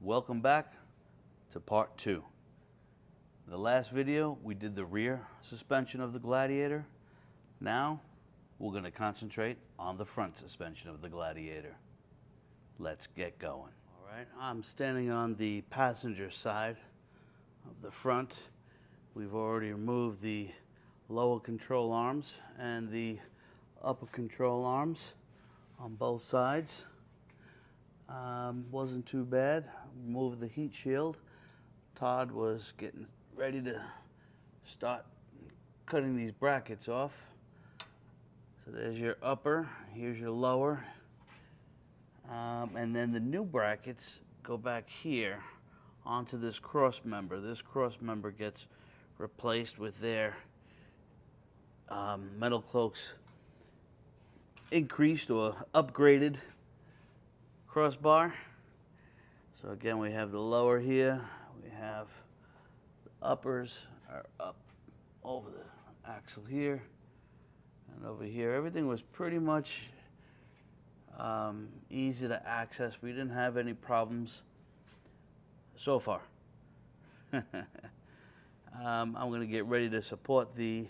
Welcome back to part 2. In the last video, we did the rear suspension of the Gladiator. Now, we're going to concentrate on the front suspension of the Gladiator. Let's get going. All right, I'm standing on the passenger side of the front. We've already removed the lower control arms and the upper control arms on both sides. Wasn't too bad. Removed the heat shield. Todd was getting ready to start cutting these brackets off. So there's your upper, here's your lower. And then the new brackets go back here onto this cross member. This cross member gets replaced with their Metalcloak's increased or upgraded crossbar. So again, we have the lower here, we have the uppers are up over the axle here and over here. Everything was pretty much easy to access. We didn't have any problems so far. I'm going to get ready to support the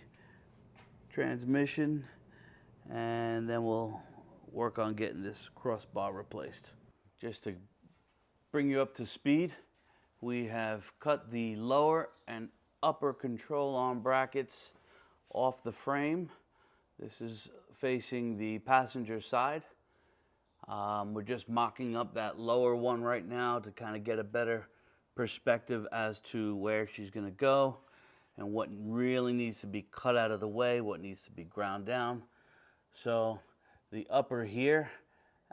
transmission, and then we'll work on getting this crossbar replaced. Just to bring you up to speed, we have cut the lower and upper control arm brackets off the frame. This is facing the passenger side. We're just mocking up that lower one right now to kind of get a better perspective as to where she's going to go and what really needs to be cut out of the way, what needs to be ground down. So the upper here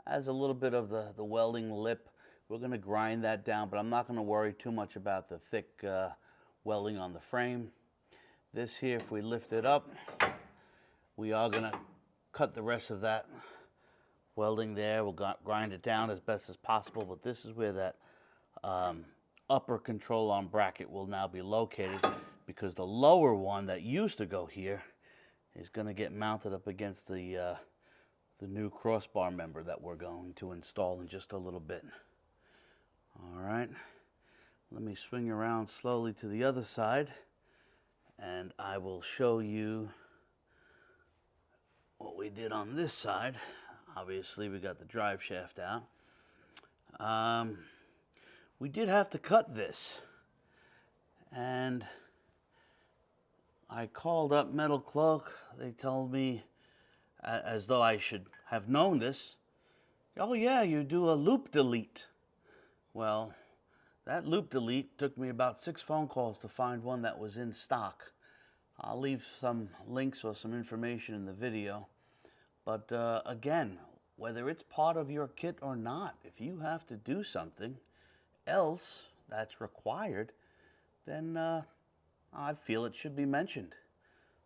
has a little bit of the welding lip. We're going to grind that down, but I'm not going to worry too much about the thick welding on the frame. This here, if we lift it up, we are going to cut the rest of that welding there. We'll grind it down as best as possible, but this is where that upper control arm bracket will now be located, because the lower one that used to go here is going to get mounted up against the new crossbar member that we're going to install in just a little bit. All right, let me swing around slowly to the other side, and I will show you what we did on this side. Obviously, we got the drive shaft out. We did have to cut this, and I called up Metalcloak. They told me, as though I should have known this, oh yeah, you do a loop delete. Well, that loop delete took me about 6 phone calls to find one that was in stock. I'll leave some links or some information in the video. But again, whether it's part of your kit or not, if you have to do something else that's required, then I feel it should be mentioned.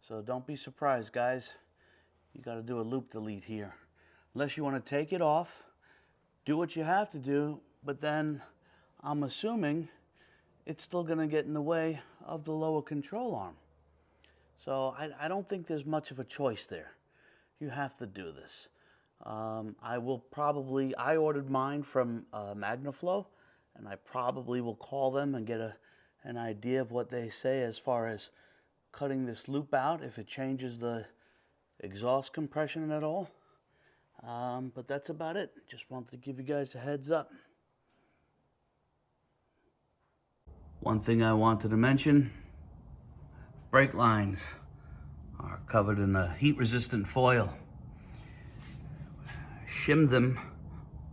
So don't be surprised, guys. You got to do a loop delete here. Unless you want to take it off, do what you have to do, but then I'm assuming it's still going to get in the way of the lower control arm. So I don't think there's much of a choice there. You have to do this. I ordered mine from Magnaflow, and I probably will call them and get an idea of what they say as far as cutting this loop out, if it changes the exhaust compression at all. But that's about it. Just wanted to give you guys a heads up. One thing I wanted to mention, brake lines are covered in a heat-resistant foil. Shim them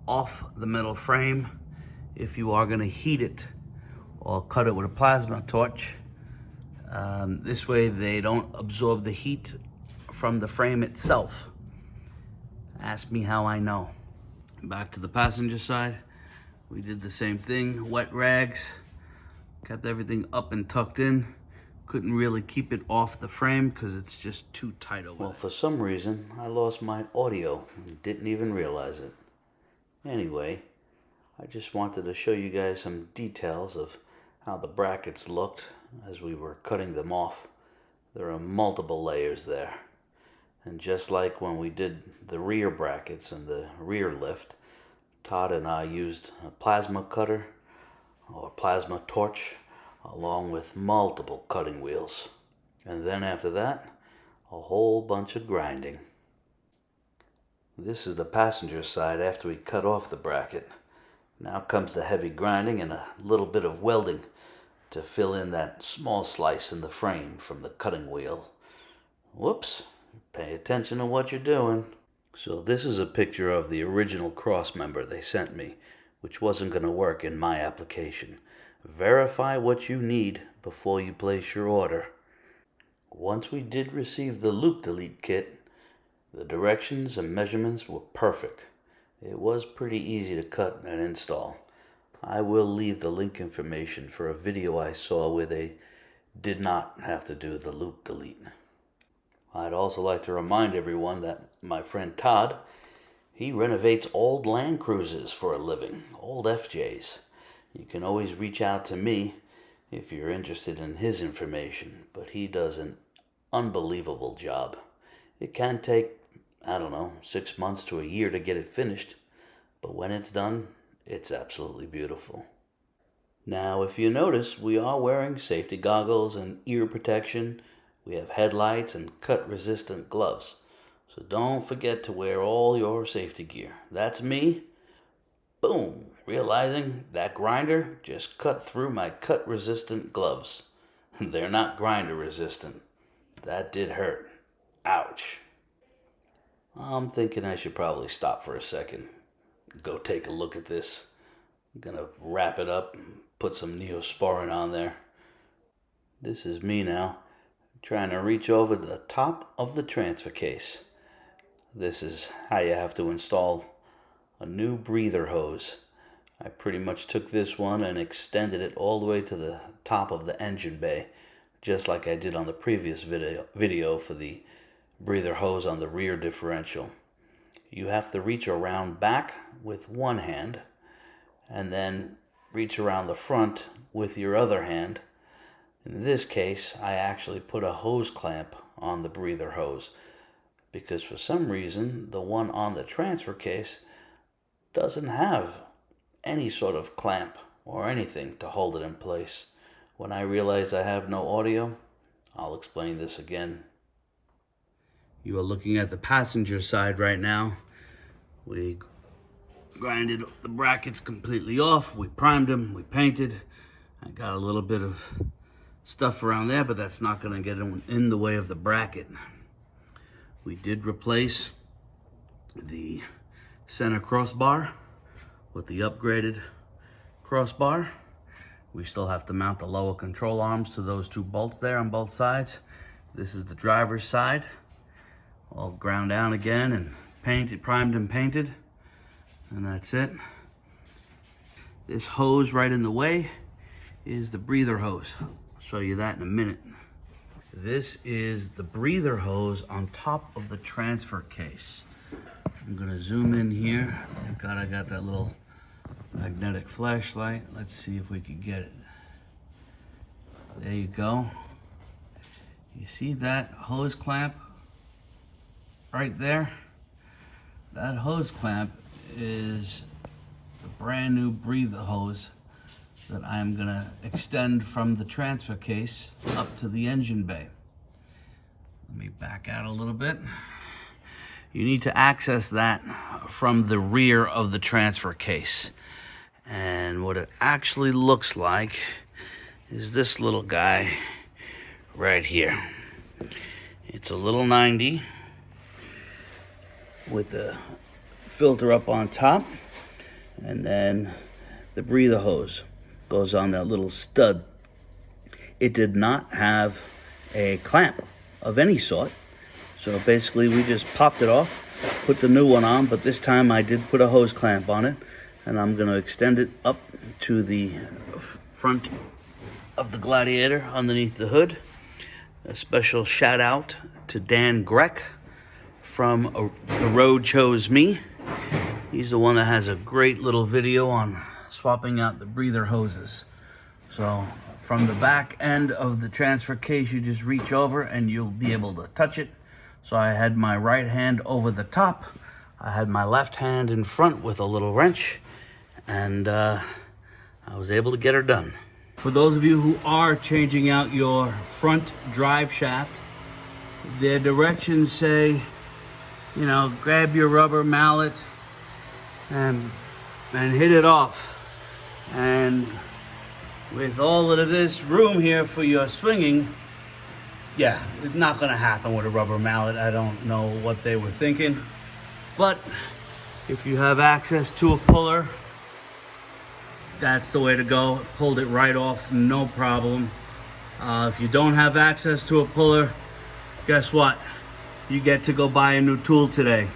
off the metal frame if you are going to heat it, or cut it with a plasma torch. This way they don't absorb the heat from the frame itself. Ask me how I know. Back to the passenger side, we did the same thing. Wet rags, kept everything up and tucked in. Couldn't really keep it off the frame because it's just too tight over there. Well, for some reason, I lost my audio and didn't even realize it. Anyway, I just wanted to show you guys some details of how the brackets looked as we were cutting them off. There are multiple layers there. And just like when we did the rear brackets and the rear lift, Todd and I used a plasma cutter or plasma torch, along with multiple cutting wheels. And then after that, a whole bunch of grinding. This is the passenger side after we cut off the bracket. Now comes the heavy grinding and a little bit of welding to fill in that small slice in the frame from the cutting wheel. Whoops, pay attention to what you're doing. So this is a picture of the original cross member they sent me, which wasn't going to work in my application. Verify what you need before you place your order. Once we did receive the loop delete kit, the directions and measurements were perfect. It was pretty easy to cut and install. I will leave the link information for a video I saw where they did not have to do the loop delete. I'd also like to remind everyone that my friend Todd, he renovates old Land Cruisers for a living, old FJs. You can always reach out to me if you're interested in his information, but he does an unbelievable job. It can take, 6 months to a year to get it finished, but when it's done, it's absolutely beautiful. Now, if you notice, we are wearing safety goggles and ear protection. We have headlights and cut-resistant gloves. So don't forget to wear all your safety gear. That's me. Boom! Realizing that grinder just cut through my cut-resistant gloves. They're not grinder-resistant. That did hurt. Ouch. I'm thinking I should probably stop for a second. Go take a look at this. I'm gonna wrap it up and put some Neosporin on there. This is me now, trying to reach over the top of the transfer case. This is how you have to install a new breather hose. I pretty much took this one and extended it all the way to the top of the engine bay, just like I did on the previous video for the breather hose on the rear differential. You have to reach around back with one hand and then reach around the front with your other hand. In this case, I actually put a hose clamp on the breather hose because for some reason the one on the transfer case doesn't have any sort of clamp or anything to hold it in place. When I realize I have no audio, I'll explain this again. You are looking at the passenger side right now. We grinded the brackets completely off. We primed them, we painted. I got a little bit of stuff around there, but that's not gonna get in the way of the bracket. We did replace the center crossbar with the upgraded crossbar. We still have to mount the lower control arms to those two bolts there on both sides. This is the driver's side, all ground down again and painted, primed and painted, and that's it. This hose right in the way is the breather hose. I'll show you that in a minute. This is the breather hose on top of the transfer case. I'm gonna zoom in here. Thank God I got that little magnetic flashlight. Let's see if we can get it. There you go. You see that hose clamp right there? That hose clamp is the brand new breather hose that I'm gonna extend from the transfer case up to the engine bay. Let me back out a little bit. You need to access that from the rear of the transfer case. And what it actually looks like is this little guy right here. It's a little 90 with a filter up on top, and then the breather hose goes on that little stud. It did not have a clamp of any sort, so basically we just popped it off, put the new one on, but this time I did put a hose clamp on it, and I'm going to extend it up to the front of the Gladiator underneath the hood. A special shout out to Dan Grec from The Road Chose Me. He's the one that has a great little video on swapping out the breather hoses. So from the back end of the transfer case, you just reach over and you'll be able to touch it. So I had my right hand over the top. I had my left hand in front with a little wrench, and I I was able to get her done. For those of you who are changing out your front drive shaft, their directions say, you know, grab your rubber mallet and hit it off. And with all of this room here for your swinging, yeah, it's not gonna happen with a rubber mallet. I don't know what they were thinking. But if you have access to a puller, that's the way to go. Pulled it right off, no problem. If you don't have access to a puller, guess what? You get to go buy a new tool today.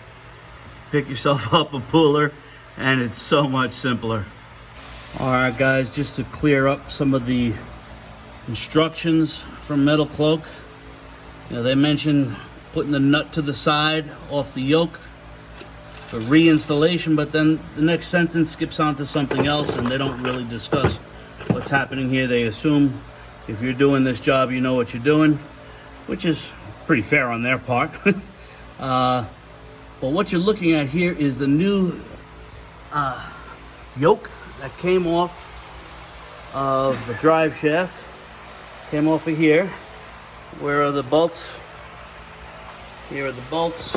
Pick yourself up a puller, and it's so much simpler. All right, guys, just to clear up some of the instructions from Metalcloak. You know, they mentioned putting the nut to the side off the yoke for reinstallation, but then the next sentence skips on to something else, and they don't really discuss what's happening here. They assume if you're doing this job, you know what you're doing, which is pretty fair on their part. But what you're looking at here is the new yoke that came off of the drive shaft. Came off of here. Where are the bolts? Here are the bolts.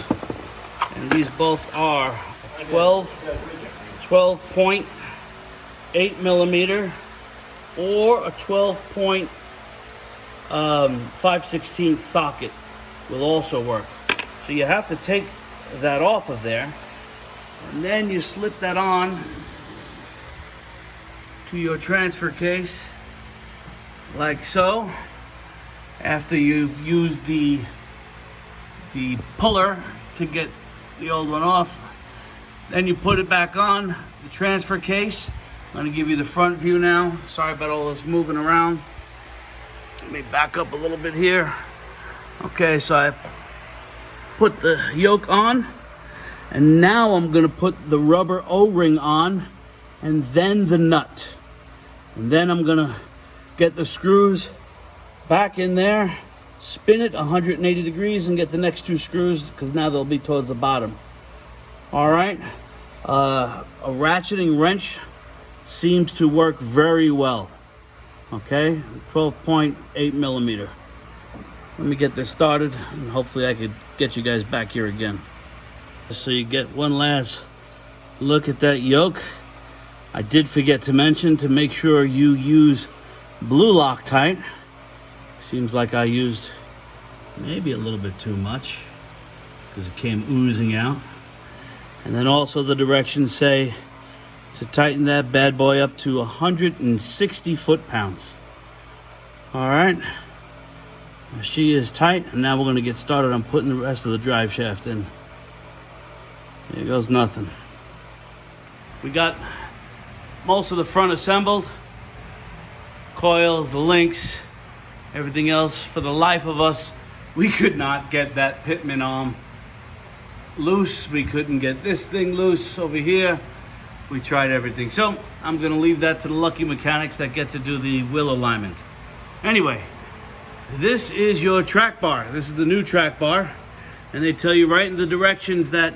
And these bolts are 12.8 millimeter or a 12.5/16 socket will also work. So you have to take that off of there, and then you slip that on to your transfer case like so. After you've used the puller to get the old one off, then you put it back on the transfer case. I'm going to give you the front view now. Sorry about all this moving around. Let me back up a little bit here. Okay, so I put the yoke on, and now I'm going to put the rubber O-ring on, and then the nut. And then I'm going to get the screws back in there, spin it 180 degrees, and get the next two screws, because now they'll be towards the bottom. All right, a ratcheting wrench seems to work very well. Okay, 12.8 millimeter. Let me get this started, and hopefully I could get you guys back here again. So you get one last look at that yoke. I did forget to mention to make sure you use blue Loctite. Seems like I used maybe a little bit too much because it came oozing out. And then also the directions say to tighten that bad boy up to 160 foot-pounds. All right, she is tight, and now we're going to get started on putting the rest of the drive shaft in. Here goes nothing. We got most of the front assembled, coils, the links, everything else. For the life of us, we could not get that pitman arm loose. We couldn't get this thing loose over here. We tried everything. So I'm going to leave that to the lucky mechanics that get to do the wheel alignment. Anyway, this is your track bar. This is the new track bar, and they tell you right in the directions that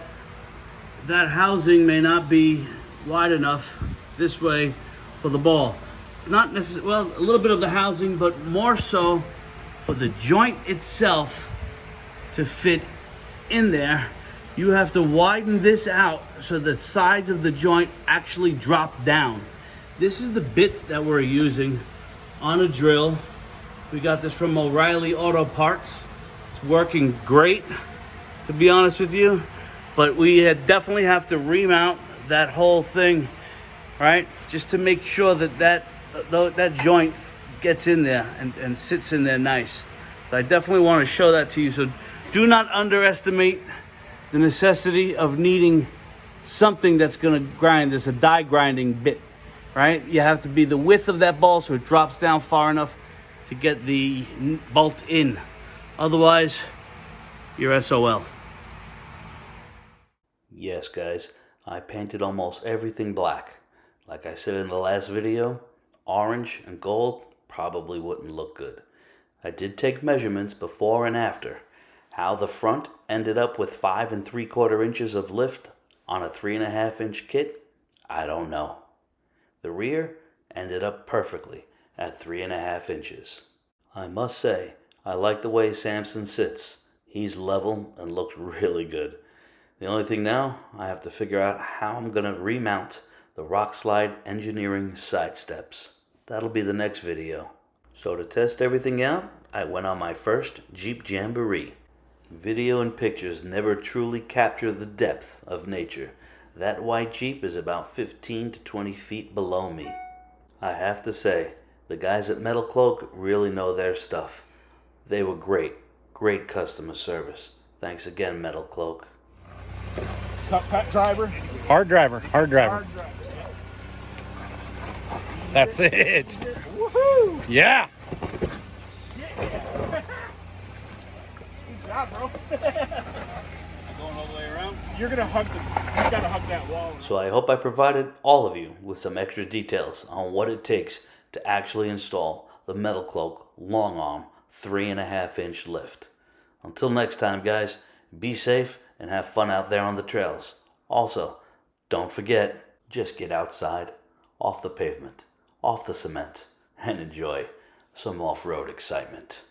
that housing may not be wide enough this way for the ball. It's not necessarily, well, a little bit of the housing, but more so for the joint itself to fit in there. You have to widen this out so the sides of the joint actually drop down. This is the bit that we're using on a drill. We got this from O'Reilly Auto Parts. It's working great, to be honest with you, but we definitely have to remount that whole thing, right? Just to make sure that that joint gets in there and sits in there nice. So I definitely want to show that to you. So do not underestimate the necessity of needing something that's going to grind this, a die grinding bit, right? You have to be the width of that ball so it drops down far enough to get the bolt in. Otherwise, you're SOL. Yes, guys, I painted almost everything black. Like I said in the last video, orange and gold probably wouldn't look good. I did take measurements before and after. How the front ended up with 5 3/4 inches of lift on a 3.5 inch kit, I don't know. The rear ended up perfectly at 3.5 inches. I must say, I like the way Samson sits. He's level and looks really good. The only thing now, I have to figure out how I'm going to remount the rock slide engineering side steps. That'll be the next video. So to test everything out, I went on my first Jeep Jamboree. Video and pictures never truly capture the depth of nature. That white Jeep is about 15 to 20 feet below me. I have to say, the guys at Metalcloak really know their stuff. They were great customer service. Thanks again, Metalcloak. Cut driver? Hard driver. Hard driver. That's it. Woohoo! Yeah. Shit, yeah. Good job, bro. Going all the way around? You're gonna hug you gotta hug that wall. So I hope I provided all of you with some extra details on what it takes to actually install the Metalcloak long arm 3.5 inch lift. Until next time, guys, be safe and have fun out there on the trails. Also, don't forget, just get outside, off the pavement, off the cement, and enjoy some off-road excitement.